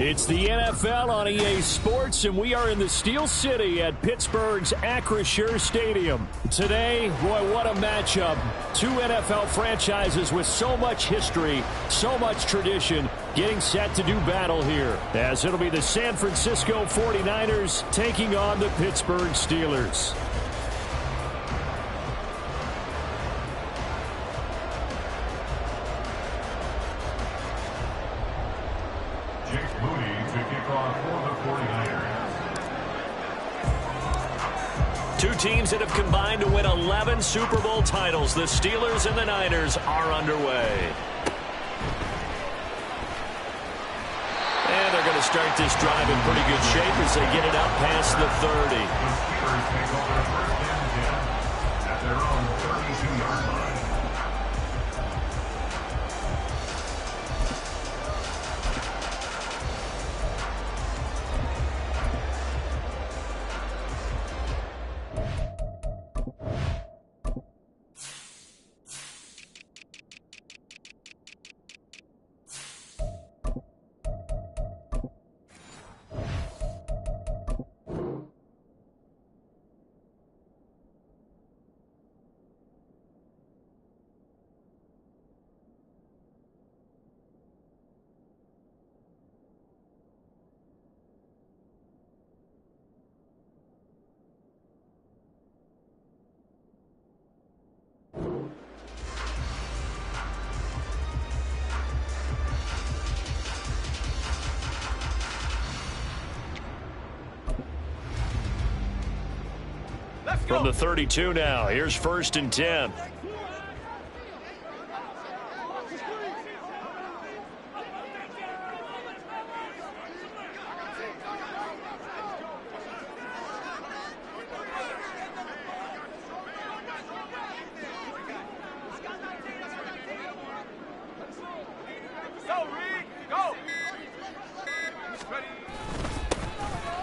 It's the NFL on EA Sports, and we are in the Steel City at Pittsburgh's Acrisure Stadium. Today, boy, what a matchup. Two NFL franchises with so much history, so much tradition, getting set to do battle here, as it'll be the San Francisco 49ers taking on the Pittsburgh Steelers. Two teams that have combined to win 11 Super Bowl titles. The Steelers and the Niners are underway. And they're going to start this drive in pretty good shape as they get it out past the 30. The Steelers take over first and 10 at their own 32-yard line. From the 32 now, here's first and 10.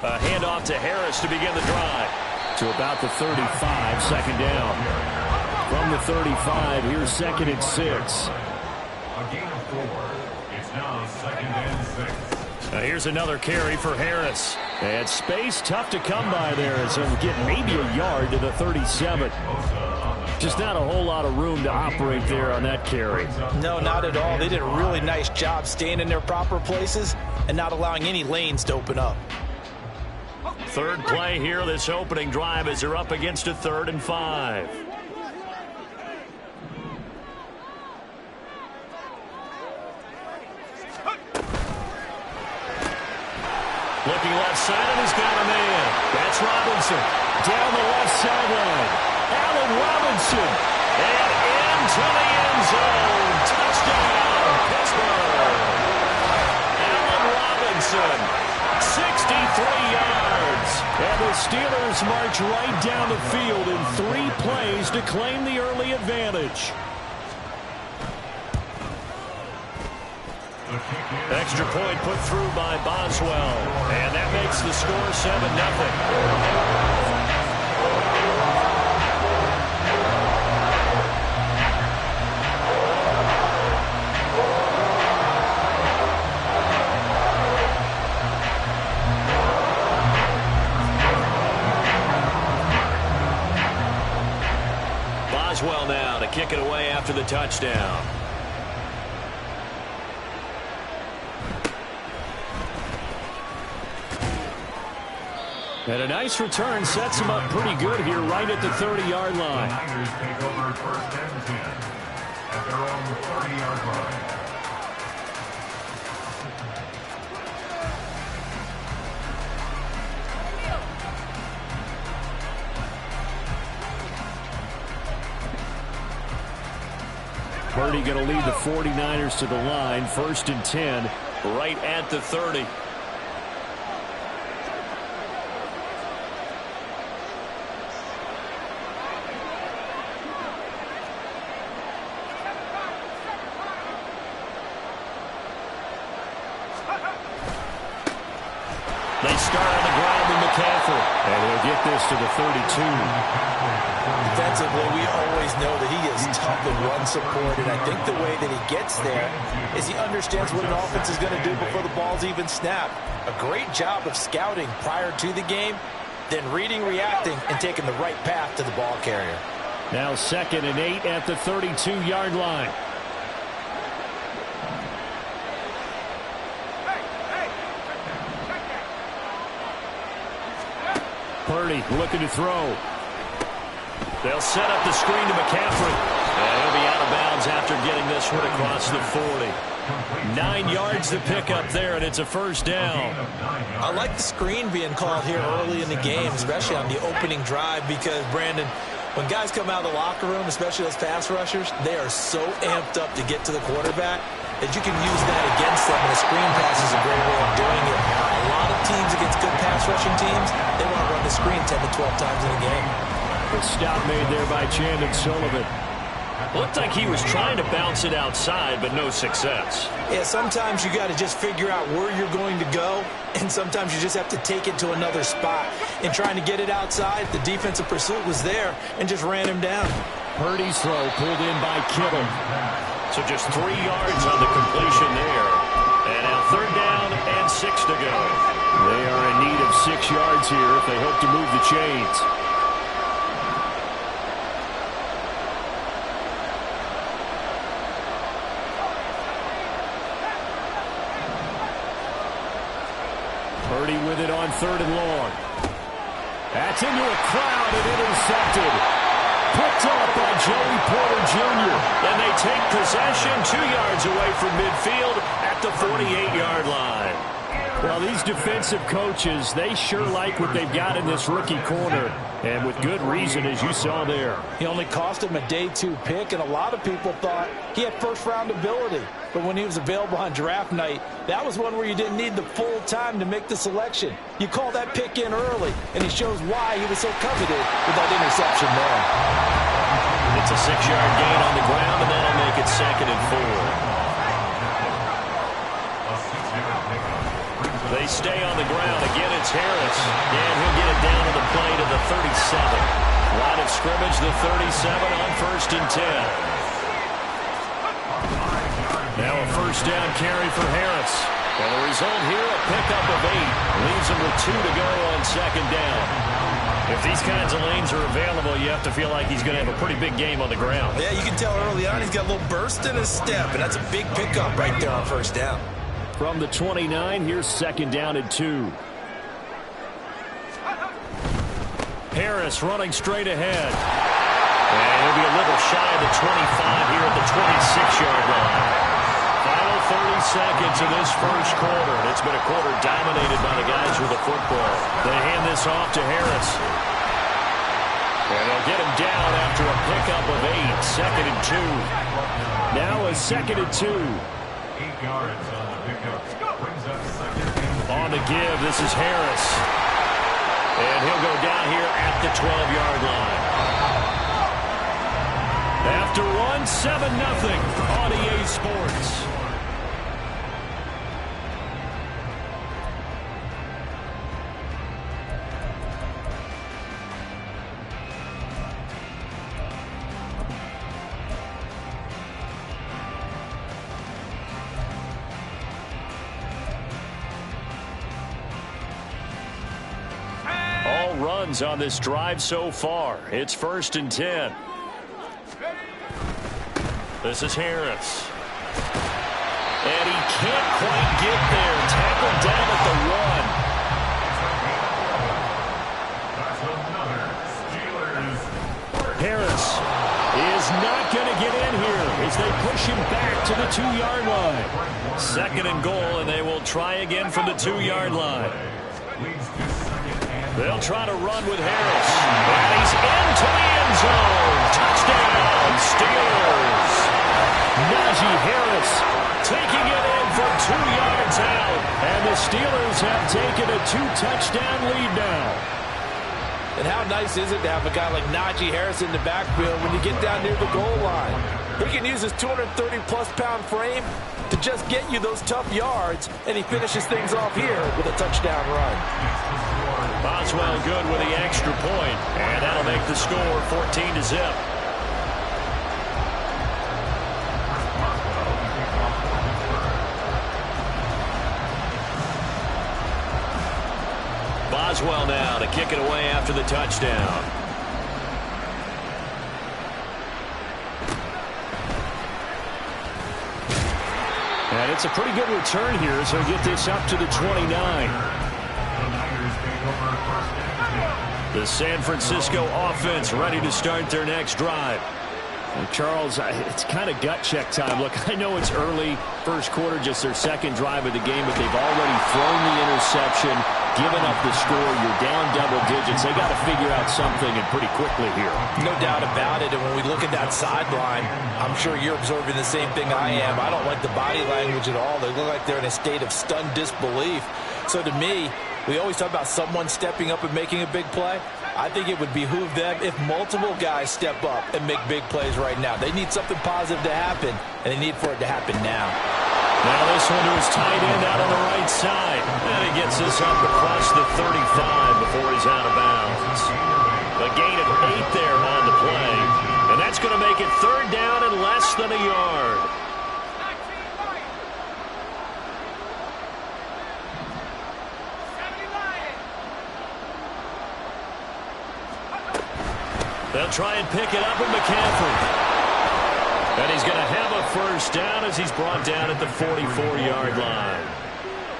A handoff to Harris to begin the drive. To about the 35, second down. From the 35, here's second and 6. A gain of 4. It's now second and 6. Here's another carry for Harris. And space tough to come by there as he'll get maybe a yard to the 37. Just not a whole lot of room to operate there on that carry. No, not at all. They did a really nice job staying in their proper places and not allowing any lanes to open up. Third play here, this opening drive, as they're up against a 3rd and 5. Looking left side, and he's got a man. That's Robinson. Down the left sideline. Allen Robinson. And into the end zone. Touchdown, Pittsburgh. Allen Robinson, 63 yards. And the Steelers march right down the field in 3 plays to claim the early advantage. Extra point put through by Boswell. And that makes the score 7-0. Boswell now to kick it away after the touchdown. And a nice return sets him up pretty good here right at the 30-yard line. The Niners take over first and 10 at their own 30-yard line. Purdy going to lead the 49ers to the line, first and 10. Right at the 30. They start on the ground in McCaffrey. And he'll get this to the 32. Defensively, we always know that he is tough in run support, and I think the way that he gets there is he understands what an offense is going to do before the ball's even snapped. A great job of scouting prior to the game, then reading, reacting, and taking the right path to the ball carrier. Now 2nd and 8 at the 32-yard line. Purdy looking to throw. They'll set up the screen to McCaffrey. And he'll be out of bounds after getting this one across the 40. 9 yards to pick up there, and it's a first down. I like the screen being called here early in the game, especially on the opening drive, because, Brandon, when guys come out of the locker room, especially those pass rushers, they are so amped up to get to the quarterback that you can use that against them, and a screen pass is a great way of doing it. A lot of teams against good pass rushing teams, they want to run the screen 10 to 12 times in a game. The stop made there by Chandon Sullivan. Looked like he was trying to bounce it outside, but no success. Yeah, sometimes you got to just figure out where you're going to go, and sometimes you just have to take it to another spot. In trying to get it outside, the defensive pursuit was there and just ran him down. Purdy's throw pulled in by Kittle. So just 3 yards on the completion there. And now 3rd down and 6 to go. They are in need of 6 yards here if they hope to move the chains. Purdy with it on 3rd and long. That's into a crowd and intercepted. Picked up by Joey Porter Jr. And they take possession 2 yards away from midfield at the 48-yard line. Well, these defensive coaches, they sure like what they've got in this rookie corner. And with good reason, as you saw there. He only cost him a day 2 pick, and a lot of people thought he had first-round ability. But when he was available on draft night, that was one where you didn't need the full time to make the selection. You call that pick in early, and he shows why he was so coveted with that interception there. It's a 6-yard gain on the ground, and that'll make it 2nd and 4. They stay on the ground. Again, it's Harris. And he'll get it down to the play to the 37. Line of scrimmage, the 37 on 1st and 10. Now a first down carry for Harris. And the result here, a pickup of 8. Leaves him with 2 to go on 2nd down. If these kinds of lanes are available, you have to feel like he's going to have a pretty big game on the ground. Yeah, you can tell early on he's got a little burst in his step, and that's a big pickup right there on 1st down. From the 29, here's 2nd down and 2. Harris running straight ahead. And he'll be a little shy of the 25 here at the 26-yard line. Final 30 seconds of this first quarter. And it's been a quarter dominated by the guys with the football. They hand this off to Harris. And they'll get him down after a pickup of 8. 2nd and 2. Now a 2nd and 2. 8 yards on the pickup. Brings up 2nd and 2. On the give, this is Harris. And he'll go down here at the 12-yard line. After one, 7-0 on EA Sports. All runs on this drive so far. It's 1st and 10. This is Harris. And he can't quite get there. Tackled down at the 1. Harris is not going to get in here as they push him back to the 2-yard line. 2nd and goal, and they will try again from the 2-yard line. They'll try to run with Harris. And he's into the end zone. Touchdown, Steelers. Najee Harris taking it in for 2 yards out. And the Steelers have taken a 2-touchdown lead now. And how nice is it to have a guy like Najee Harris in the backfield when you get down near the goal line? He can use his 230-plus pound frame to just get you those tough yards, and he finishes things off here with a touchdown run. Boswell good with the extra point, and that'll make the score 14-0. Boswell now to kick it away after the touchdown. And it's a pretty good return here as they get this up to the 29. The San Francisco offense ready to start their next drive. And Charles, it's kind of gut check time. Look, I know it's early, first quarter, just their second drive of the game, but they've already thrown the interception, given up the score. You're down double digits. They got to figure out something, and pretty quickly here. No doubt about it. And when we look at that sideline, I'm sure you're observing the same thing I am. I don't like the body language at all. They look like they're in a state of stunned disbelief. So to me, we always talk about someone stepping up and making a big play. I think it would behoove them if multiple guys step up and make big plays right now. They need something positive to happen, and they need for it to happen now. Now this one to his tight end out on the right side. And he gets this up across the 35 before he's out of bounds. A gain of 8 there on the play. And that's going to make it third down and less than a yard. They'll try and pick it up with McCaffrey. And he's going to have a first down as he's brought down at the 44-yard line.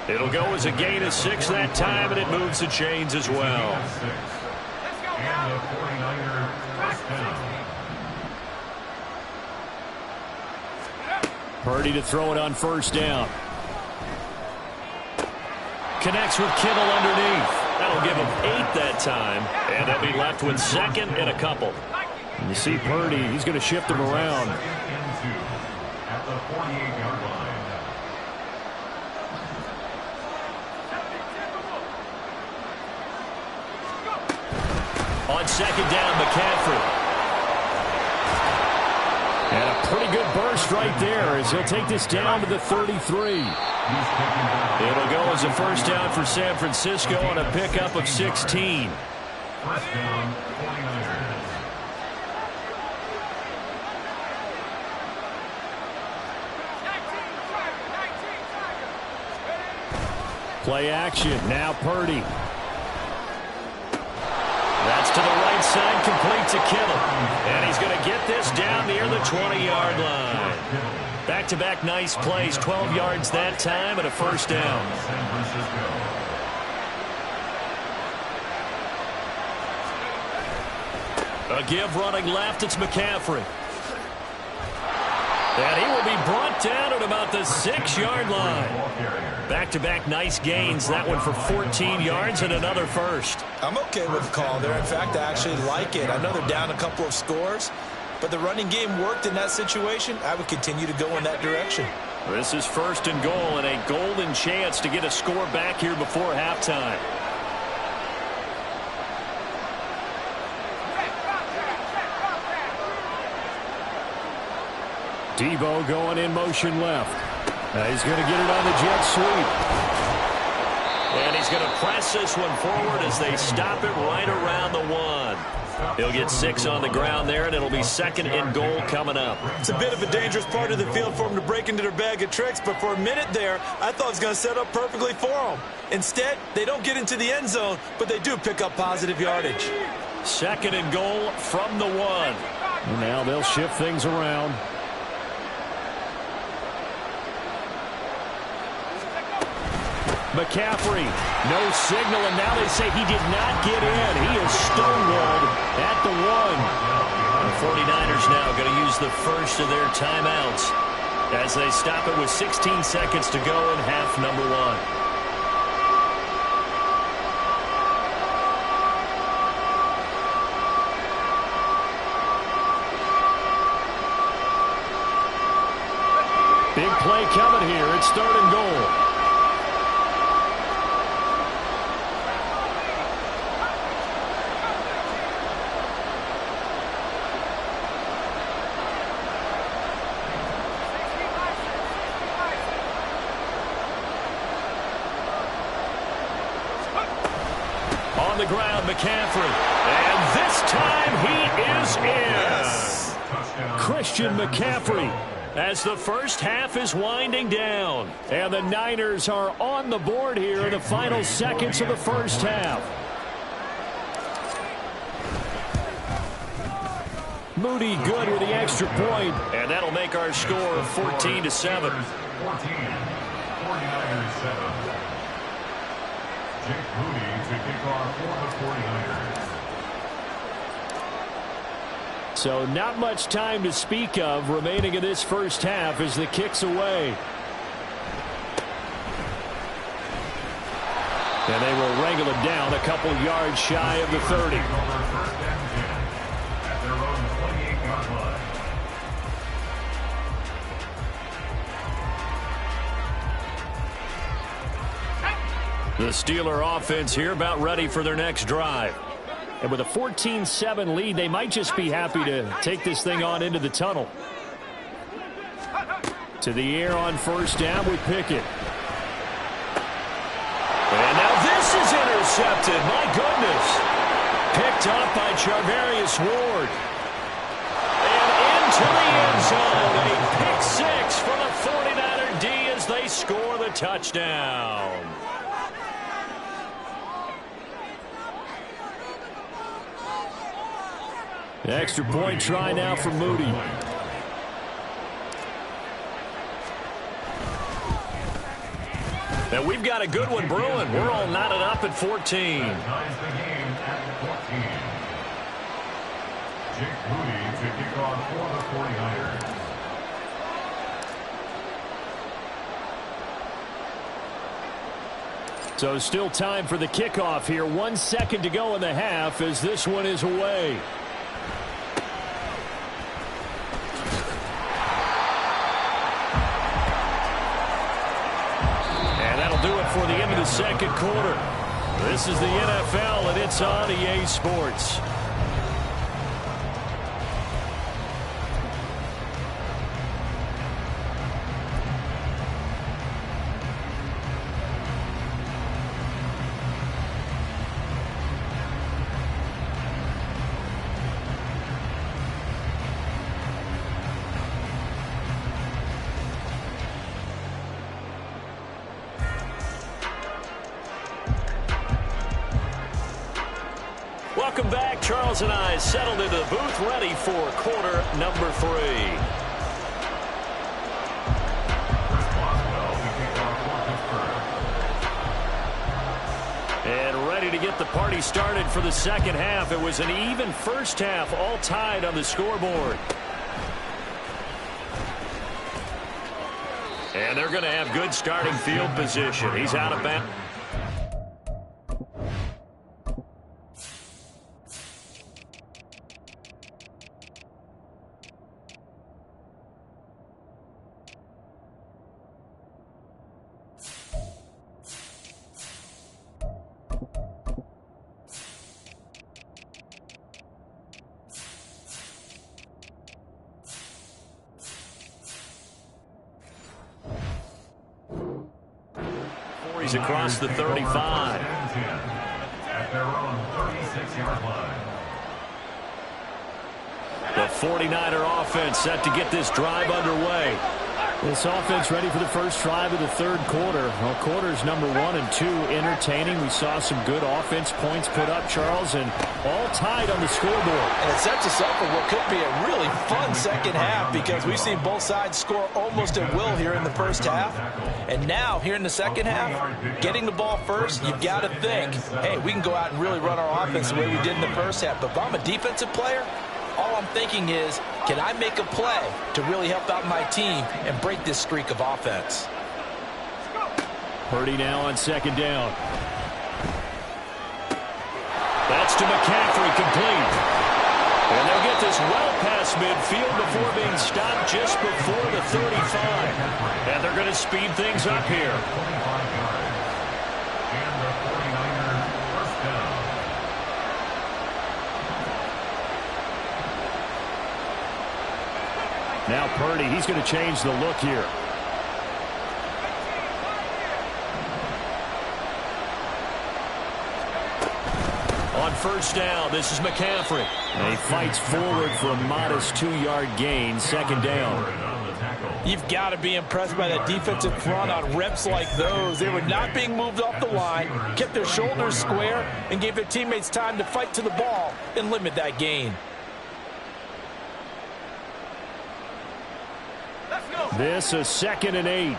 It'll go as a gain of 6 that time, and it moves the chains as well. And the 49er first down. Purdy to throw it on first down. Connects with Kittle underneath. That'll give him 8 that time, and they'll be left with second and a couple. And you see Purdy, he's going to shift him around. At the 48-yard line. On second down, McCaffrey. And a pretty good burst right there as he'll take this down to the 33. It'll go as a first down for San Francisco on a pickup of 16. First down, 49ers. Play action. Now Purdy. That's to the right side, complete to Kittle. And he's going to get this down near the 20-yard line. Back-to-back nice plays, 12 yards that time and a first down. A give running left, it's McCaffrey. And he will be brought down at about the 6-yard line. Back-to-back nice gains. That one for 14 yards and another first. I'm okay with the call there. In fact, I actually like it. I know they're down a couple of scores, but the running game worked in that situation. I would continue to go in that direction. This is first and goal and a golden chance to get a score back here before halftime. Debo going in motion left. He's going to get it on the jet sweep. And he's going to press this one forward as they stop it right around the 1. He'll get 6 on the ground there, and it'll be second and goal coming up. It's a bit of a dangerous part of the field for them to break into their bag of tricks, but for a minute there, I thought it was going to set up perfectly for them. Instead, they don't get into the end zone, but they do pick up positive yardage. Second and goal from the 1. And now they'll shift things around. McCaffrey, no signal, and now they say he did not get in. He is stonewalled at the 1. The 49ers now going to use the first of their timeouts as they stop it with 16 seconds to go in half number 1. Big play coming here. It's third and goal. on the ground, McCaffrey. And this time he is in. Yes. Christian McCaffrey. As the first half is winding down. And the Niners are on the board here in the final seconds of the first half. Moody good with the extra point. And that'll make our score 14-7. 14, 49ers 7. Jake Moody to kick off for the 49ers. So not much time to speak of remaining in this first half as the kick's away. And they will wrangle it down a couple yards shy of the 30. At their own 28-yard line. The Steeler offense here about ready for their next drive. And with a 14-7 lead, they might just be happy to take this thing on into the tunnel. To the air on first down with Pickett. And now this is intercepted. My goodness. Picked up by Charvarius Ward. And into the end zone. A pick six for the 49er D as they score the touchdown. The extra point try now for Moody. And we've got a good one brewing. We're all knotted up at 14. Ties the game at 14. Jake Moody to kick off for the 49ers. So still time for the kickoff here. 1 second to go in the half as this one is away. For the end of the second quarter. This is the NFL, and it's on EA Sports. Welcome back. Charles and I settled into the booth ready for quarter number 3. And ready to get the party started for the second half. It was an even first half, all tied on the scoreboard. And they're going to have good starting field position. He's out of bounds. Across the 35. At their own 36-yard line. The 49er offense set to get this drive underway. This offense ready for the first drive of the third quarter. Well, quarters number 1 and 2 entertaining. We saw some good offense points put up, Charles, and all tied on the scoreboard. And it sets us up for what could be a really fun second half because we've seen both sides score almost at will here in the first half. And now, here in the second half, getting the ball first, you've got to think, hey, we can go out and really run our offense the way we did in the first half. But if I'm a defensive player, all I'm thinking is, can I make a play to really help out my team and break this streak of offense? Purdy now on second down. That's to McCaffrey, complete. And they'll get this well past midfield before being stopped just before the 35. And they're going to speed things up here. And the 49ers first down. Now Purdy, he's going to change the look here. first down. This is McCaffrey. And he fights forward for a modest 2-yard gain, second down. You've got to be impressed by that defensive front on reps like those. They were not being moved off the line, kept their shoulders square, and gave their teammates time to fight to the ball and limit that gain. This is 2nd and 8.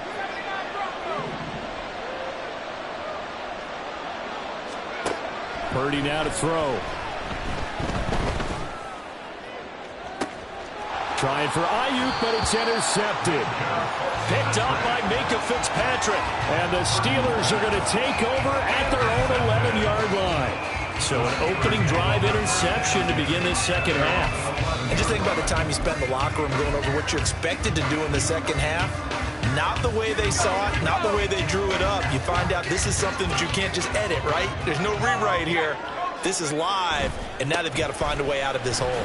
Purdy now to throw. Trying for Ayuk, but it's intercepted. Picked up by Minka Fitzpatrick. And the Steelers are going to take over at their own 11-yard line. So an opening drive interception to begin this second half. And just think about the time you spent in the locker room going over what you're expected to do in the second half. Not the way they saw it, not the way they drew it up. You find out this is something that you can't just edit, right? There's no rewrite here. This is live, and now they've got to find a way out of this hole.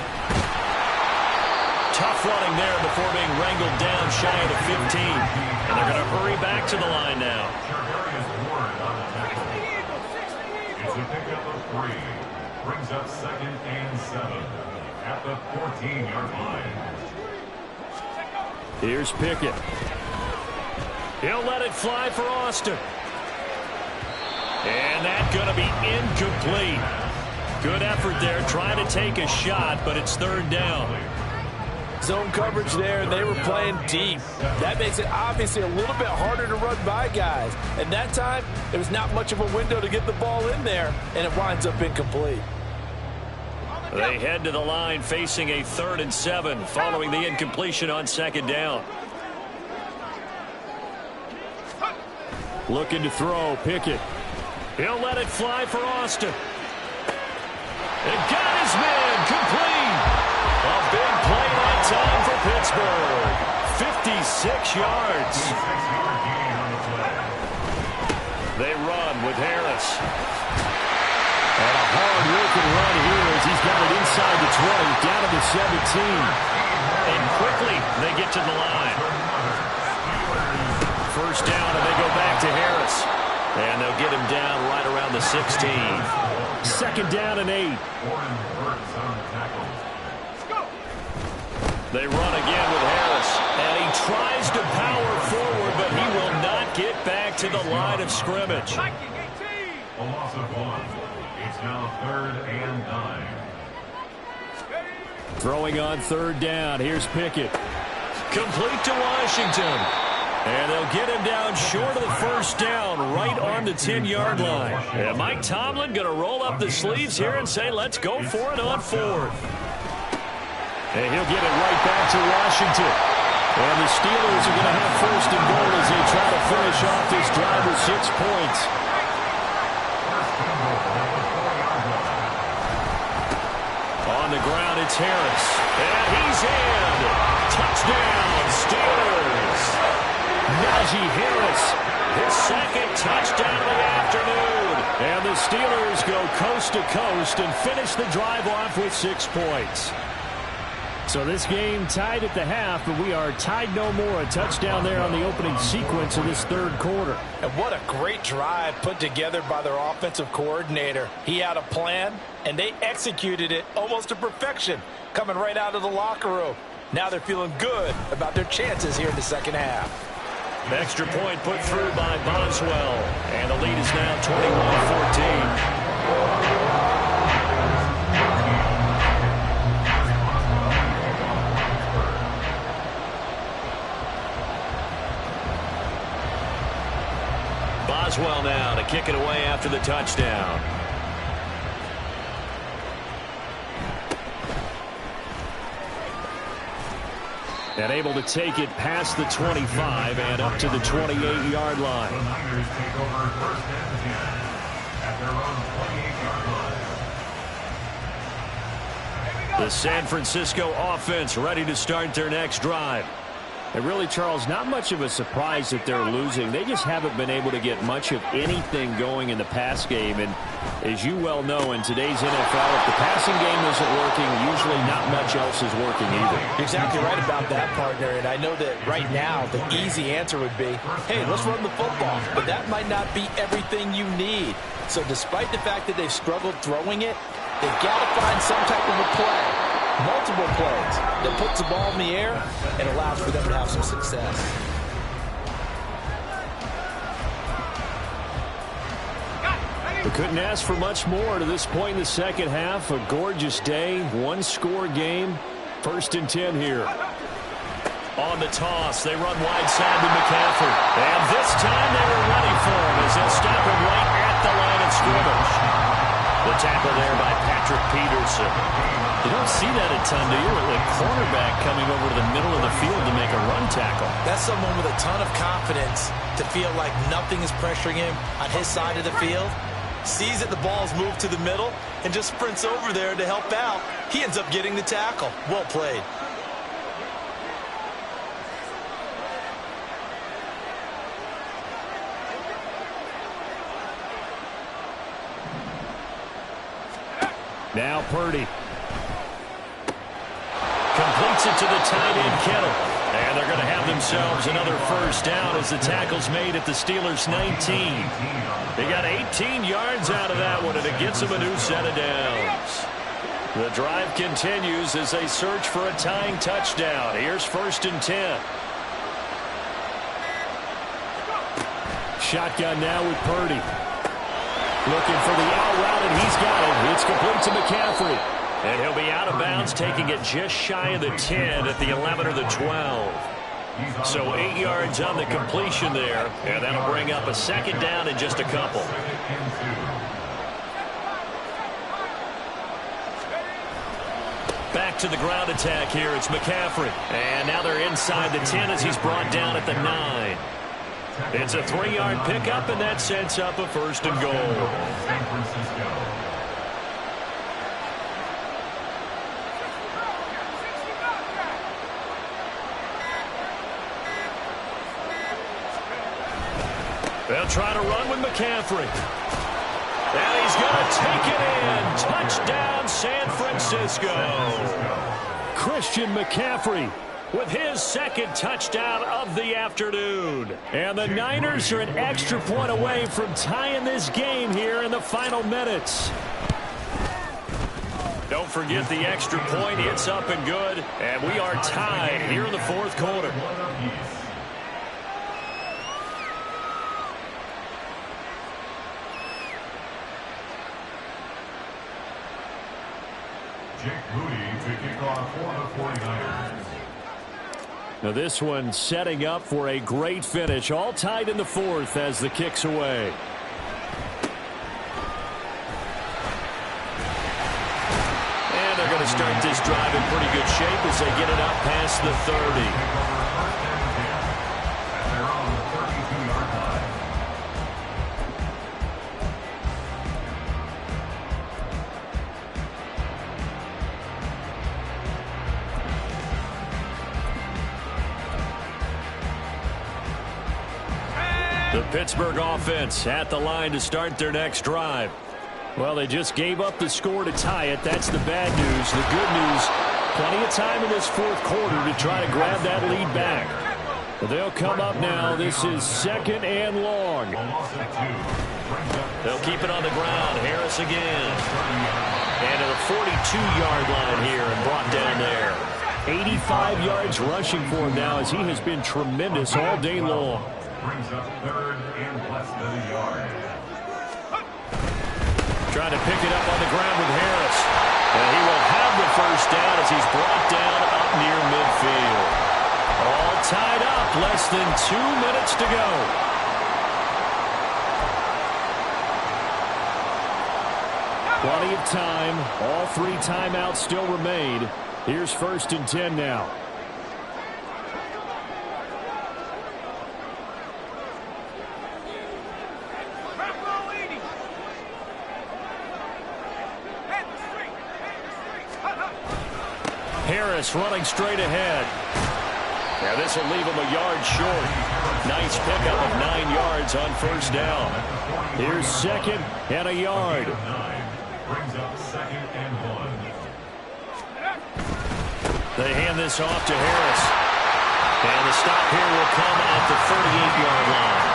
Tough running there before being wrangled down shy of the 15. And they're going to hurry back to the line now. It's a pickup of 3. Brings up 2nd and 7 at the 14-yard line. Here's Pickett. He'll let it fly for Austin. And that's going to be incomplete. Good effort there trying to take a shot, but it's 3rd down. Zone coverage there, and they were playing deep. That makes it obviously a little bit harder to run by guys. And that time, there was not much of a window to get the ball in there, and it winds up incomplete. They head to the line facing a 3rd and 7 following the incompletion on 2nd down. Looking to throw, Pickett. He'll let it fly for Austin. And got his man complete. A big play that time for Pittsburgh. 56 yards. They run with Harris. And a hard-working run here as he's got it inside the 20, down to the 17. And quickly they get to the line. First down, and they go back to Harris. And they'll get him down right around the 16. 2nd down and 8. They run again with Harris. And he tries to power forward, but he will not get back to the line of scrimmage. A loss of 1. It's now 3rd and 9. Throwing on 3rd down. Here's Pickett. Complete to Washington. And they'll get him down short of the first down, right on the 10-yard line. And Mike Tomlin going to roll up the sleeves here and say, let's go for it on 4th. And he'll get it right back to Washington. And the Steelers are going to have 1st and goal as they try to finish off this drive with 6 points. On the ground, it's Harris. And he's in. Touchdown, Steelers. Najee Harris, his 2nd touchdown of the afternoon. And the Steelers go coast to coast and finish the drive off with 6 points. So this game tied at the half, but we are tied no more. A touchdown there on the opening sequence of this 3rd quarter. And what a great drive put together by their offensive coordinator. He had a plan, and they executed it almost to perfection, coming right out of the locker room. Now they're feeling good about their chances here in the second half. Extra point put through by Boswell. And the lead is now 21-14. Boswell now to kick it away after the touchdown. And able to take it past the 25 and up to the 28-yard line. The Niners take over 1st and 10 at their own 28-yard line. The San Francisco offense ready to start their next drive. And really, Charles, not much of a surprise that they're losing. They just haven't been able to get much of anything going in the pass game. And as you well know, in today's NFL, if the passing game isn't working, usually not much else is working either. You're exactly right about that, partner. And I know that right now the easy answer would be, hey, let's run the football. But that might not be everything you need. So despite the fact that they've struggled throwing it, They've got to find some type of a play, multiple plays, that puts the ball in the air and allows for them to have some success. We couldn't ask for much more to this point in the second half. A gorgeous day, one-score game. 1st and 10 here. On the toss, they run wide side to McCaffrey. And this time they were ready for him as they'll stop him right at the line of scrimmage. The tackle there by Patrick Peterson. You don't see that a ton, do you? A cornerback coming over to the middle of the field to make a run tackle. That's someone with a ton of confidence to feel like nothing is pressuring him on his side of the field. Sees that the ball's moved to the middle and just sprints over there to help out. He ends up getting the tackle. Well played. Now Purdy. Completes it to the tight end, Kittle. And they're going to have themselves another first down as the tackle's made at the Steelers' 19. They got 18 yards out of that one, and it gets them a new set of downs. The drive continues as they search for a tying touchdown. Here's 1st and 10. Shotgun now with Purdy. Looking for the out route, and he's got it. It's complete to McCaffrey. And he'll be out of bounds, taking it just shy of the 10 at the 11 or the 12. So 8 yards on the completion there, and that'll bring up a second down in just a couple. Back to the ground attack here. It's McCaffrey. And now they're inside the 10 as he's brought down at the 9. It's a 3-yard pickup, and that sets up a 1st and goal. San Francisco. They'll try to run with McCaffrey. And he's going to take it in. Touchdown, San Francisco. Christian McCaffrey With his second touchdown of the afternoon. And the Niners are an extra point away from tying this game here in the final minutes. Don't forget the extra point. It's up and good. And we are tied here in the fourth quarter. Jake Moody to kick off for the 49ers. Now this one setting up for a great finish. All tied in the fourth as the kick's away. And they're going to start this drive in pretty good shape as they get it up past the 30. They're on the 32-yard line. The Pittsburgh offense at the line to start their next drive. Well, they just gave up the score to tie it. That's the bad news. The good news, plenty of time in this fourth quarter to try to grab that lead back. But they'll come up now. This is second and long. They'll keep it on the ground. Harris again. And to the 42-yard line here and brought down there. 85 yards rushing for him now as he has been tremendous all day long. Brings up third and less than a yard. Trying to pick it up on the ground with Harris. And he will have the first down as he's brought down up near midfield. All tied up. Less than 2 minutes to go. Plenty of time. All three timeouts still remain. Here's 1st and 10 now. Harris running straight ahead. Now this will leave him a yard short. Nice pickup of 9 yards on first down. Here's second and a yard. Brings up second and 1. They hand this off to Harris. And the stop here will come at the 38-yard line.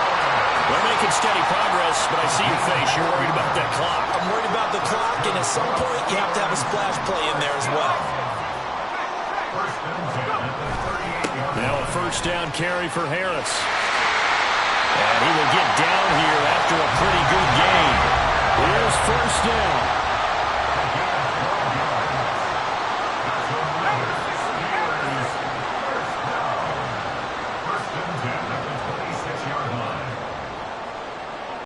They're making steady progress, but I see your face. You're worried about that clock. I'm worried about the clock, and at some point, you have to have a splash play in there as well. Now a first down carry for Harris. And he will get down here after a pretty good game. Here's first down.